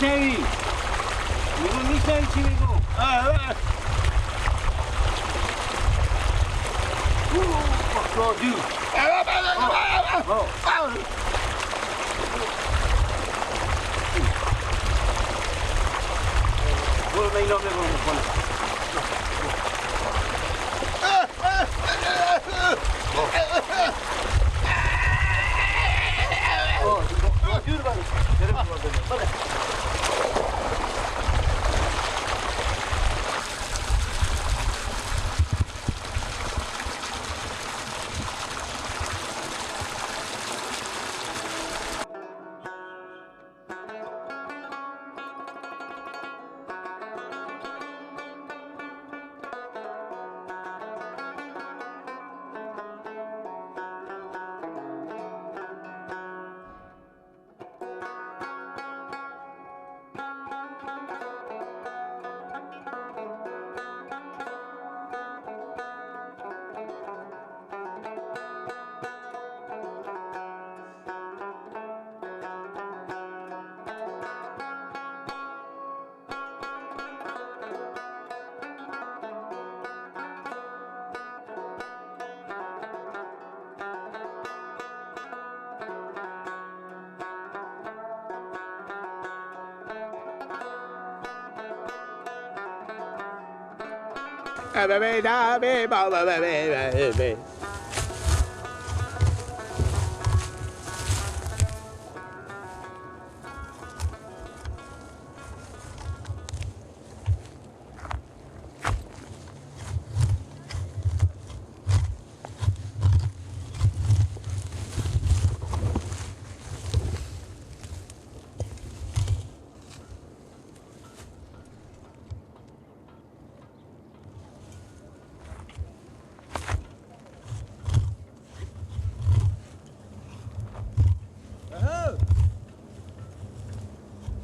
میشنوی میشنوی چی میگو دو برو به اینا بگو میکنه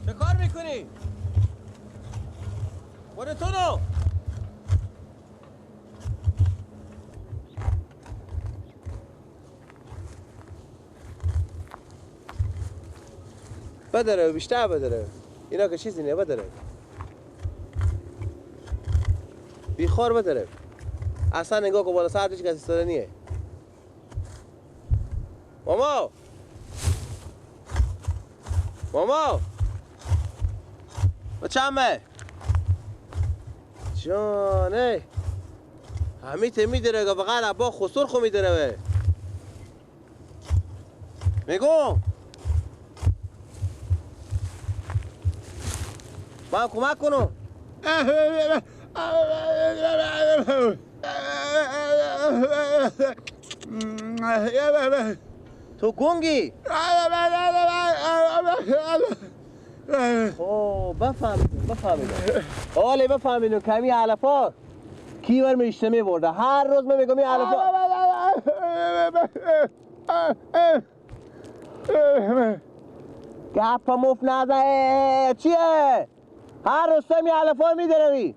چه کار میکنی؟ خودتونو بدره بیشتر بدره اینا که چیزی نه بدره بیخار بدره اصلا نگاه که بالا سرش کسی سره نیه ماما و چمه جانه همیته میدره که بقیل با خسور خو میدره میگم من کمک کنم تو گنگی بفهمیدم آله بفهمیدم کمی علفا کیور میشتمه برده هر روز من میگم این علفا گپ مف نزه چیه هر روز می علفا میدروی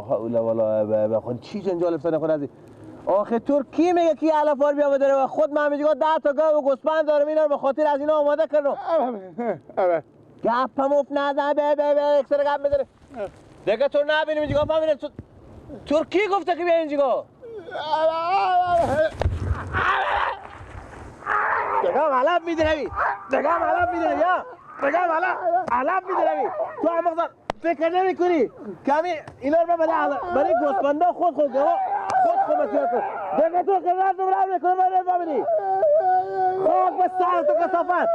حوله والا خود چی جنجال افتاده خود ازی آخه ترکی میگه کی علفار بیا بداره و خود من میگه 10 تا گاو و گوسفند دارم اینا رو به خاطر از اینا آماده کردم گپ مف نزن اکثر گپ میزنه دیگه تو نبینی میگه فهمیدم تو ترکی گفته که بیا اینجا دیگه علف میدروی یا دیگه علف میدروی تو هم فکر نمی کنی کمی اینا رو برای گوسفندا خود مسیحا کن دیگه تو که رد برام میکنه من نفهمیدی خاک به سر تو کسافت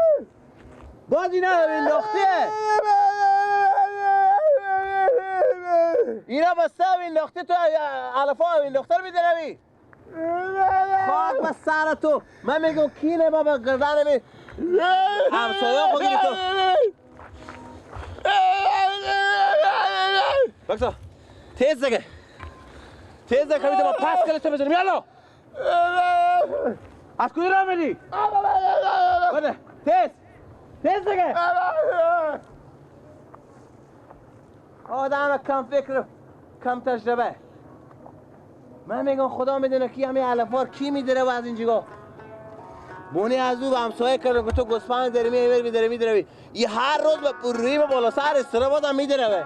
باز اینا رو انداختیه اینا بسته هم انداختی تو علفا هم انداخته رو میدنمی خاک به سر تو من میگم کینه ما به گردن همسایه خودی تو بکسا تیز دیگه کمیته ما پس کلشو بزنیم یالو از کدی را میدی؟ بده تیز دیگه آدم کم فکر کم تجربه من میگم خدا میدونه کی همین علفار کی میداره و از اینجا بونی از او همسایه کردن که تو گوسفند داری میدروی یه هر روز به پروری به بالا سر استرا بازم میدروی.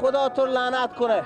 خدا تو لعنت کنه.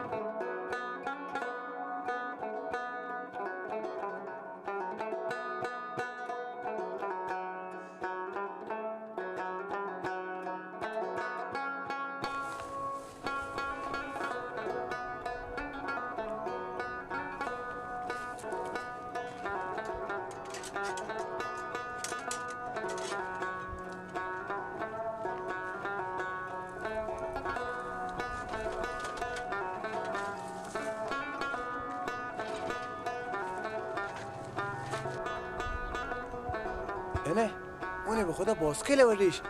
نه اونه به خدا باسکل وردیش.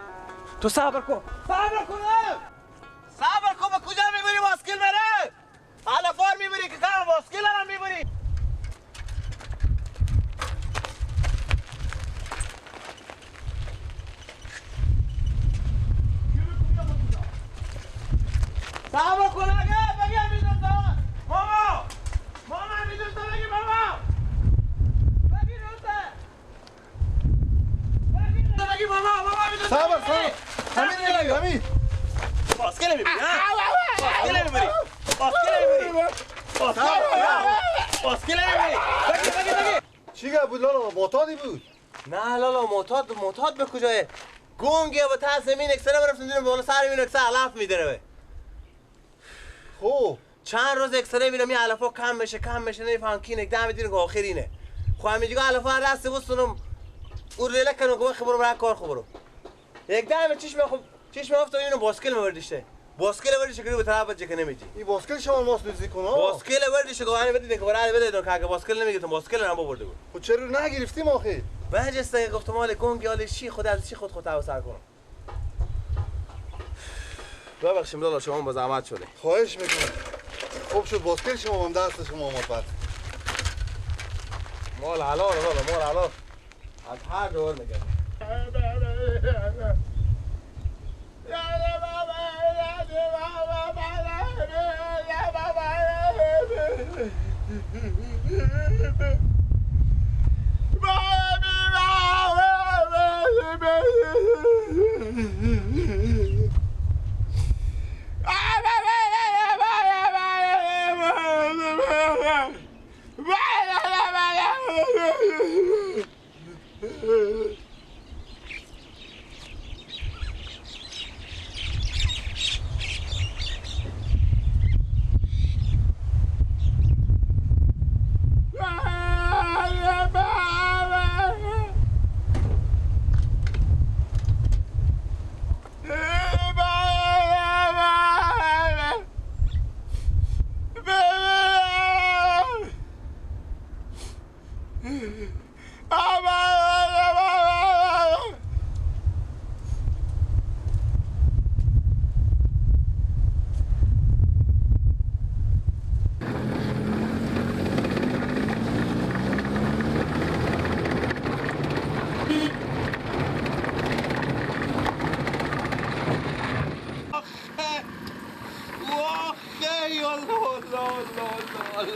تو صبر کن صبر کن به کجا میبری باسکل بره؟ حالا فار میبری که کار باسکل هم میبری. صبر کن بگی میدونم ماما میدونم بگی ماما بگی ماما صبر همین باسکل میبری بگی چی بود لالا؟ معتادی بود؟ نه لالا معتاد به کجایه؟ گونگه و تا زمین اکسره برفتن دیدم بالا سر این اکسره علف میدره. خب چند روز اکسره میرم این علفا کم بشه نمیفهم کی نگه میدین که آخرینه. خب همیجگاه علفا رسته بستونم اون ریله کنم که خبرم را کار خبرم یک دم چشم افتاد اینو باسکل میوردیشه. باسکل وردیشه که به طرف جک نمیدی. این باسکل شما ماست نزدیک کنه؟ باسکل وردیشه که آنی بدید که برای بدید که اگه باسکل نمیگیتم باسکل هم برده بود. خب چرا نگرفتیم آخه؟ بنجسته گفتم مال گنگ حال چی خود از چی خود سر کنم. ببخشید لالا شما با زحمت شده. خواهش میکنم. خوب شد باسکل شما هم دست شما آمد بعد. مال حلال لالا مال حلال. از هر دور میگم.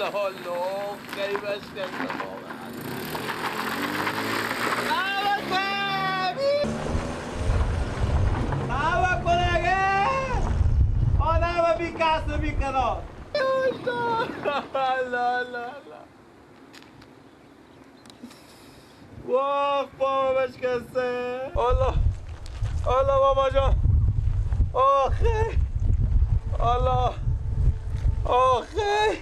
الله خیبش کردم آبا کنگه آنه و بی کس و بی کنار لا واق بابا بشکسته الله بابا جان آخه الله آخه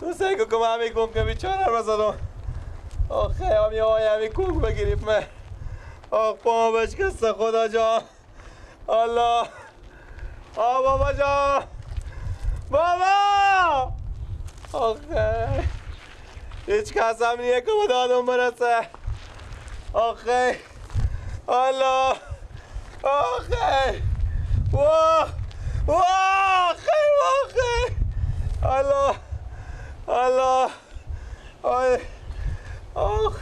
تو سیگو که من همی کنگ که بیچاره رو زدم آخه همی کنگ بگیریم من آخ پاما بشکسته خدا جان الله بابا جان بابا آخه هیچ کس هم نیه که به دادم برسه آخه الله آخه واه خیلی الله آخ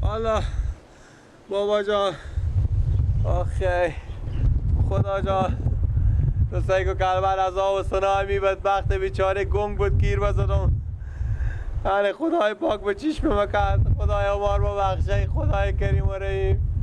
الله بابا جان آخه خدا جان دوستایی که کلمن از آب و سنای می بدبخت بیچاره گنگ بود گیر بزدم یعنی خدای پاک به چشم ما کرد. خدای ما رو ببخشه. خدای کریم و رحیم.